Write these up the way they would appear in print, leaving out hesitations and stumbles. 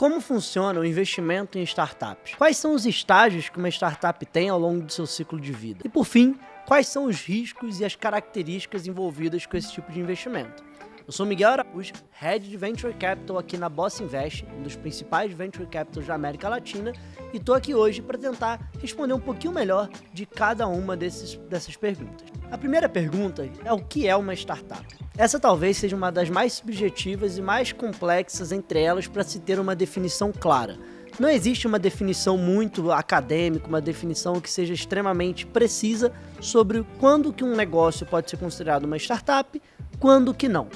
Como funciona o investimento em startups? Quais são os estágios que uma startup tem ao longo do seu ciclo de vida? E por fim, quais são os riscos e as características envolvidas com esse tipo de investimento? Eu sou Miguel Araújo, Head de Venture Capital aqui na Boss Invest, um dos principais Venture Capitals da América Latina, e estou aqui hoje para tentar responder um pouquinho melhor de cada uma dessas perguntas. A primeira pergunta é o que é uma startup? Essa talvez seja uma das mais subjetivas e mais complexas entre elas para se ter uma definição clara. Não existe uma definição muito acadêmica, uma definição que seja extremamente precisa sobre quando que um negócio pode ser considerado uma startup, quando que não.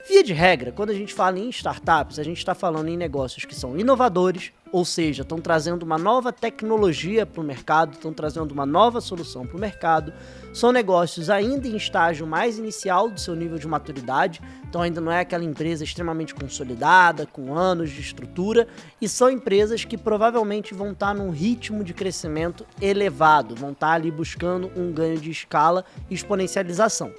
Via de regra, quando a gente fala em startups, a gente está falando em negócios que são inovadores, ou seja, estão trazendo uma nova tecnologia para o mercado, estão trazendo uma nova solução para o mercado. São negócios ainda em estágio mais inicial do seu nível de maturidade, então ainda não é aquela empresa extremamente consolidada, com anos de estrutura, e são empresas que provavelmente vão estar num ritmo de crescimento elevado, vão estar ali buscando um ganho de escala e exponencialização.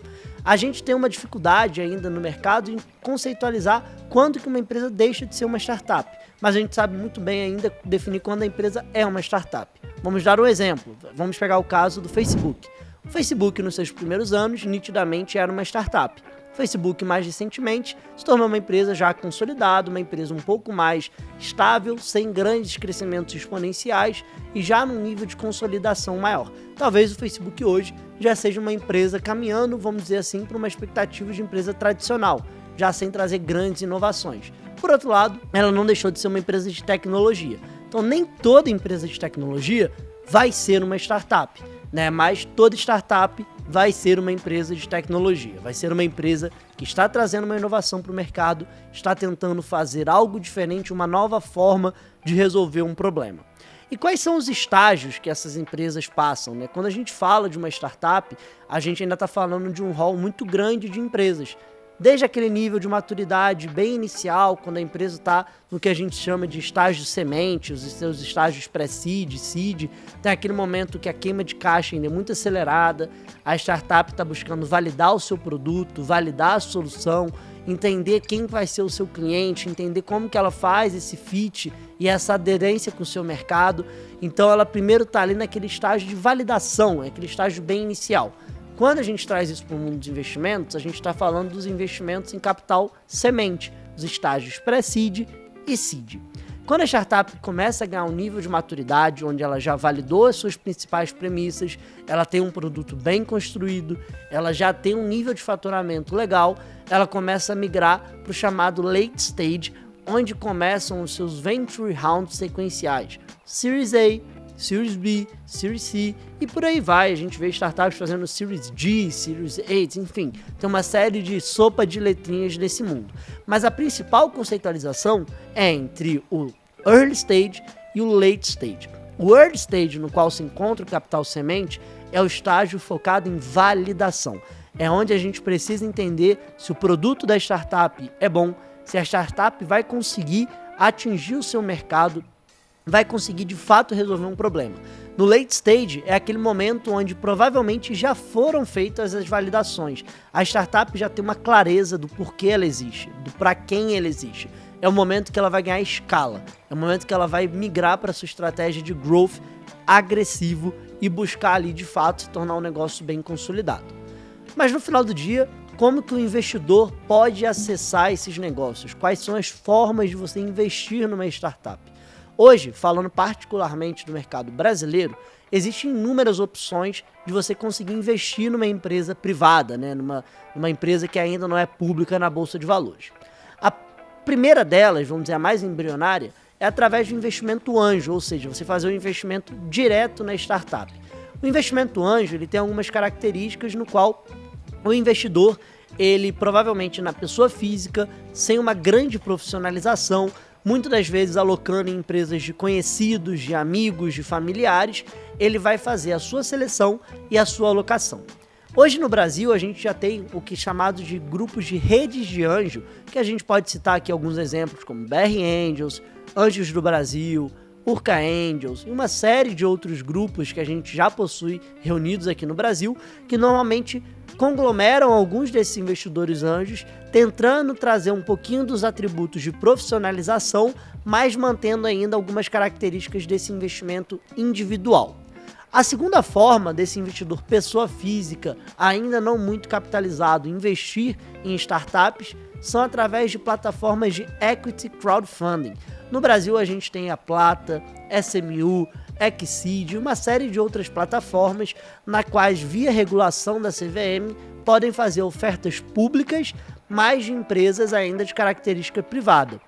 A gente tem uma dificuldade ainda no mercado em conceitualizar quando que uma empresa deixa de ser uma startup, mas a gente sabe muito bem ainda definir quando a empresa é uma startup. Vamos dar um exemplo, vamos pegar o caso do Facebook. O Facebook, nos seus primeiros anos, nitidamente era uma startup. O Facebook, mais recentemente, se tornou uma empresa já consolidada, uma empresa um pouco mais estável, sem grandes crescimentos exponenciais e já num nível de consolidação maior. Talvez o Facebook hoje já seja uma empresa caminhando, vamos dizer assim, para uma expectativa de empresa tradicional, já sem trazer grandes inovações. Por outro lado, ela não deixou de ser uma empresa de tecnologia. Então, nem toda empresa de tecnologia vai ser uma startup, né? Mas toda startup vai ser uma empresa de tecnologia, vai ser uma empresa que está trazendo uma inovação para o mercado, está tentando fazer algo diferente, uma nova forma de resolver um problema. E quais são os estágios que essas empresas passam, né? Quando a gente fala de uma startup, a gente ainda está falando de um rol muito grande de empresas. Desde aquele nível de maturidade bem inicial, quando a empresa está no que a gente chama de estágio semente, os seus estágios pré-seed, seed, tem aquele momento que a queima de caixa ainda é muito acelerada, a startup está buscando validar o seu produto, validar a solução, entender quem vai ser o seu cliente, entender como que ela faz esse fit e essa aderência com o seu mercado. Então ela primeiro está ali naquele estágio de validação, aquele estágio bem inicial. Quando a gente traz isso para o mundo dos investimentos, a gente está falando dos investimentos em capital semente, os estágios pré-seed e seed. Quando a startup começa a ganhar um nível de maturidade, onde ela já validou as suas principais premissas, ela tem um produto bem construído, ela já tem um nível de faturamento legal, ela começa a migrar para o chamado late stage, onde começam os seus venture rounds sequenciais, Series A, Series B, Series C e por aí vai. A gente vê startups fazendo Series D, Series 8, enfim, tem uma série de sopa de letrinhas nesse mundo. Mas a principal conceitualização é entre o Early Stage e o Late Stage. O Early Stage, no qual se encontra o capital semente, é o estágio focado em validação. É onde a gente precisa entender se o produto da startup é bom, se a startup vai conseguir atingir o seu mercado, vai conseguir de fato resolver um problema. No late stage é aquele momento onde provavelmente já foram feitas as validações. A startup já tem uma clareza do porquê ela existe, do para quem ela existe. É o momento que ela vai ganhar escala, é o momento que ela vai migrar para sua estratégia de growth agressivo e buscar ali de fato se tornar um negócio bem consolidado. Mas no final do dia, como que o investidor pode acessar esses negócios? Quais são as formas de você investir numa startup? Hoje, falando particularmente do mercado brasileiro, existem inúmeras opções de você conseguir investir numa empresa privada, né? numa empresa que ainda não é pública na Bolsa de Valores. A primeira delas, vamos dizer, a mais embrionária, é através do investimento anjo, ou seja, você fazer um investimento direto na startup. O investimento anjo ele tem algumas características no qual o investidor, ele provavelmente na pessoa física, sem uma grande profissionalização, muitas das vezes alocando em empresas de conhecidos, de amigos, de familiares, ele vai fazer a sua seleção e a sua alocação. Hoje no Brasil a gente já tem o que é chamado de grupos de redes de anjo, que a gente pode citar aqui alguns exemplos como BR Angels, Anjos do Brasil, Urca Angels e uma série de outros grupos que a gente já possui reunidos aqui no Brasil, que normalmente conglomeram alguns desses investidores anjos, tentando trazer um pouquinho dos atributos de profissionalização, mas mantendo ainda algumas características desse investimento individual. A segunda forma desse investidor pessoa física, ainda não muito capitalizado, investir em startups são através de plataformas de equity crowdfunding. No Brasil a gente tem a Plata, SMU, Exceed e uma série de outras plataformas na quais, via regulação da CVM, podem fazer ofertas públicas, mas de empresas ainda de característica privada.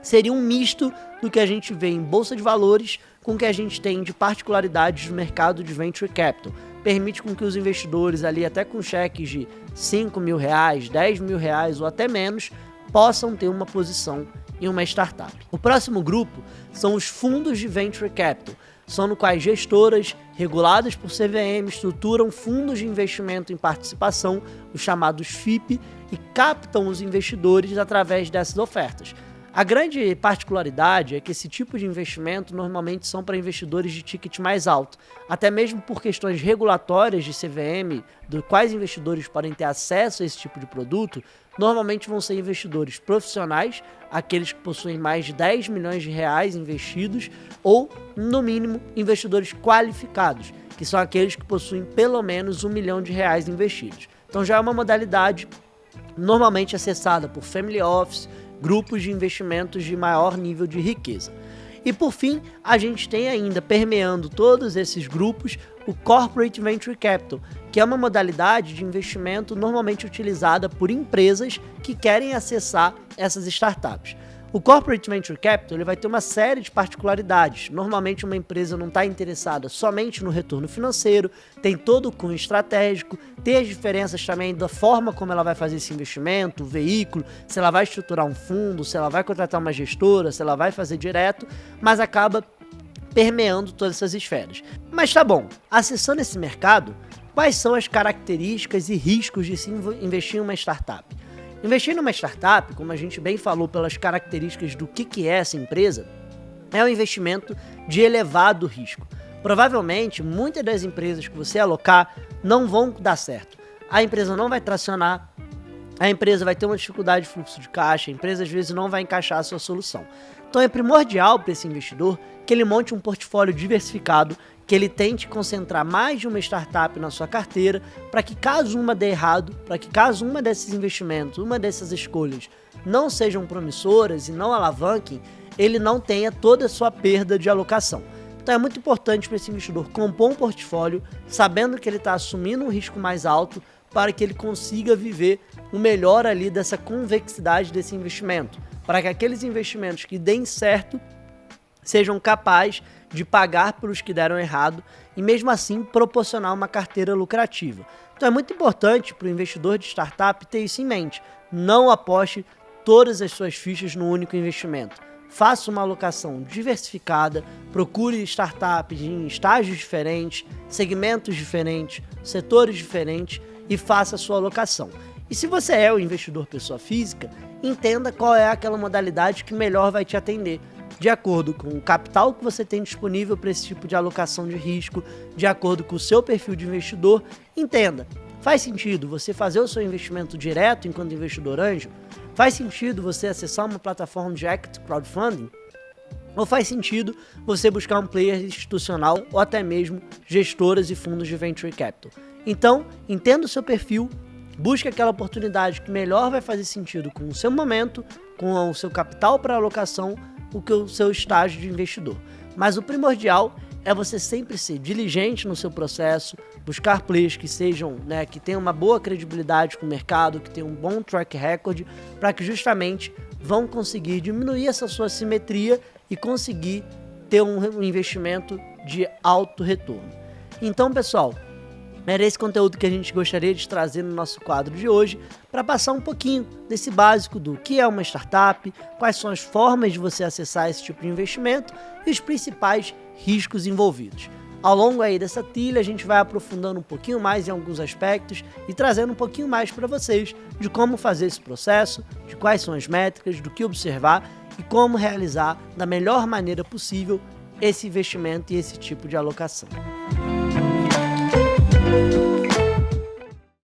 Seria um misto do que a gente vê em bolsa de valores com o que a gente tem de particularidades do mercado de venture capital. Permite com que os investidores ali, até com cheques de R$5 mil, R$10 mil ou até menos, possam ter uma posição em uma startup. O próximo grupo são os fundos de venture capital, são no quais gestoras reguladas por CVM estruturam fundos de investimento em participação, os chamados FIP, e captam os investidores através dessas ofertas. A grande particularidade é que esse tipo de investimento normalmente são para investidores de ticket mais alto, até mesmo por questões regulatórias de CVM, do quais investidores podem ter acesso a esse tipo de produto. Normalmente vão ser investidores profissionais, aqueles que possuem mais de R$10 milhões investidos, ou, no mínimo, investidores qualificados, que são aqueles que possuem pelo menos R$1 milhão investidos. Então já é uma modalidade normalmente acessada por family office, grupos de investimentos de maior nível de riqueza. E por fim, a gente tem ainda permeando todos esses grupos o Corporate Venture Capital, que é uma modalidade de investimento normalmente utilizada por empresas que querem acessar essas startups. O Corporate Venture Capital ele vai ter uma série de particularidades. Normalmente uma empresa não está interessada somente no retorno financeiro, tem todo o cunho estratégico, tem as diferenças também da forma como ela vai fazer esse investimento, o veículo, se ela vai estruturar um fundo, se ela vai contratar uma gestora, se ela vai fazer direto, mas acaba permeando todas essas esferas. Mas tá bom, acessando esse mercado, quais são as características e riscos de se investir em uma startup? Investir numa startup, como a gente bem falou pelas características do que é essa empresa, é um investimento de elevado risco. Provavelmente, muitas das empresas que você alocar não vão dar certo. A empresa não vai tracionar, a empresa vai ter uma dificuldade de fluxo de caixa, a empresa às vezes não vai encaixar a sua solução. Então é primordial para esse investidor que ele monte um portfólio diversificado, que ele tente concentrar mais de uma startup na sua carteira, para que caso uma dê errado, para que caso uma desses investimentos, uma dessas escolhas não sejam promissoras e não alavanquem, ele não tenha toda a sua perda de alocação. Então é muito importante para esse investidor compor um portfólio, sabendo que ele está assumindo um risco mais alto, para que ele consiga viver o melhor ali dessa convexidade desse investimento, para que aqueles investimentos que deem certo sejam capazes de pagar pelos que deram errado e mesmo assim proporcionar uma carteira lucrativa. Então é muito importante para o investidor de startup ter isso em mente. Não aposte todas as suas fichas no único investimento. Faça uma alocação diversificada, procure startups em estágios diferentes, segmentos diferentes, setores diferentes e faça a sua alocação. E se você é o investidor pessoa física, entenda qual é aquela modalidade que melhor vai te atender, de acordo com o capital que você tem disponível para esse tipo de alocação de risco, de acordo com o seu perfil de investidor. Entenda, faz sentido você fazer o seu investimento direto enquanto investidor anjo? Faz sentido você acessar uma plataforma de equity crowdfunding? Ou faz sentido você buscar um player institucional ou até mesmo gestoras e fundos de venture capital? Então, entenda o seu perfil, busque aquela oportunidade que melhor vai fazer sentido com o seu momento, com o seu capital para alocação, do que o seu estágio de investidor. Mas o primordial é você sempre ser diligente no seu processo, buscar players que sejam, que tenham uma boa credibilidade com o mercado, que tenham um bom track record, para que justamente vão conseguir diminuir essa sua assimetria e conseguir ter um investimento de alto retorno. Então, pessoal, era esse conteúdo que a gente gostaria de trazer no nosso quadro de hoje, para passar um pouquinho desse básico do que é uma startup, quais são as formas de você acessar esse tipo de investimento e os principais riscos envolvidos. Ao longo aí dessa trilha, a gente vai aprofundando um pouquinho mais em alguns aspectos e trazendo um pouquinho mais para vocês de como fazer esse processo, de quais são as métricas, do que observar e como realizar da melhor maneira possível esse investimento e esse tipo de alocação.